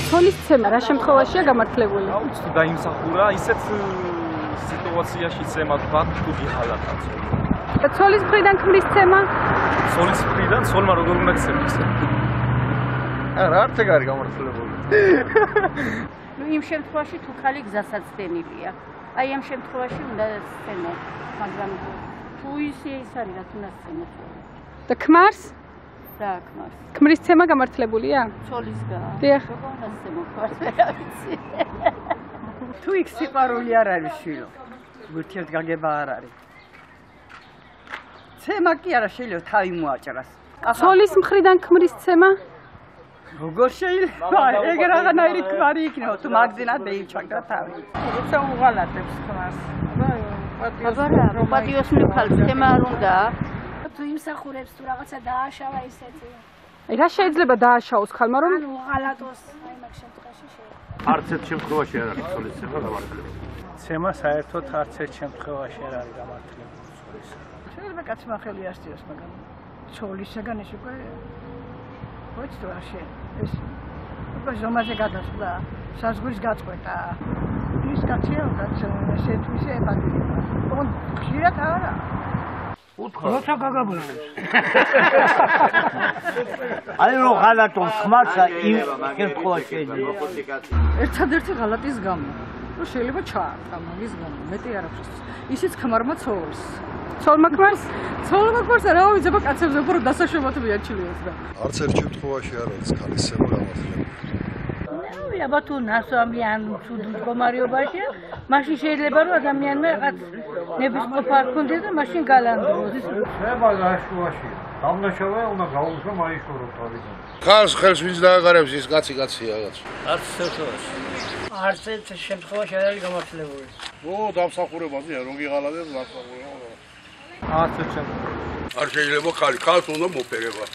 ცოლის ცემა რა შემთხვევაშია გამართლებული? აუცილებლად თუ დაიმსახურა ისეთ სიტუაციაში ცემა თქვა თუ გიხალატა. და ცოლის მხრიდან ქმრის ცემა? ცოლის მხრიდან ცოლმა როგორ უნდა ქცემდეს? არა, არც ეგ არის გამართლებული. ნუ იმ შემთხვევაში თუ ხალი გზასაცდენილია. აი ამ შემთხვევაში უნდა სცენო, მაგრამ თუ ის არის რა თუნდაც სცენო. და ქმარს? რა ქმარს? ქმრის ცემა გამართლებულია? ცოლისგან. დიახ. როგორ უნდა სცენო ქმარს რა ვიცი. თუ იქ სიყვარული არ არის შვილო. ურთიერთგაგება არ არის. ცემა კი არა შეიძლება თავი მოაჭრას. ცოლის მხრიდან ქმრის ცემა? როგორ შეიძლება? ეგ რაღაცნაირი ქმარი იქნება თუ მაგზინად მეიჩაგდა თავი. როცა უღალატებს ქმარს. აბარა, პატიოსნი ხალხს თემა არ უნდა. თუ იმსახურებს თუ რაღაცა დააშავა ისეთი. აი რა შეიძლება დააშაოს ხალმა რომ ანუ უღალატოს, აი მაგ შემთხვევაში შეიძლება. არც ერთ შემთხვევაში არ არის ცოლის ცემა გამართლებული. ცემა საერთოდ არც ერთ შემთხვევაში არ არის გამართლებული ცოლის. შეიძლება კაცმა ხელი ასწიოს, მაგრამ ცოლისაგან ის უკვე ვიცი რა შე. ეს უკვე ზომაზე გადასვლა, საზღვრის გაწყვეტა. ის კაცია, რაც ესეთვისე ებადდება. თუმცა ხშირად არა. როცა გაგაბლავს. აი რომ ღალატობს ხმარსა იმ შემთხვევაში შეიძლება. ერთადერთი ღალატის გამო. რომ შეიძლება ჩაარტყა მაგის გამო, მეტი არ აქვს. ისიც ქმარმა ცოლს. ცოლმა ქმარს? ცოლმა ქმარს რა ვიცი, აბა კაცებზე უფრო დასაშვებად მიაჩნიოს და. არც ერთ შემთხვევაში არ არის ქალის ცემა გამართლებული. აბა თუ ნასვამი ან თუ მდგომარეობაშია, მაშინ შეიძლება რომ ადამიანმა რაღაც ნებისყოფა არ ქონდეს და მაშინ გალანდროს. ცემა გაშუაშია. დამნაშავე უნდა გაუგზო მაიშურო თავიდან. ქალს ხელს ვინც დააგარებს ის კაცია რაღაც. არც შემთხვევაში. არც ერთ შემთხვევაში არ არის გამართლებული. დამსახურებაზეა რო გიღალატებს დამსახურება. არც ერთ შემთხვევაში. არ შეიძლება ქალს უნდა მოფერება.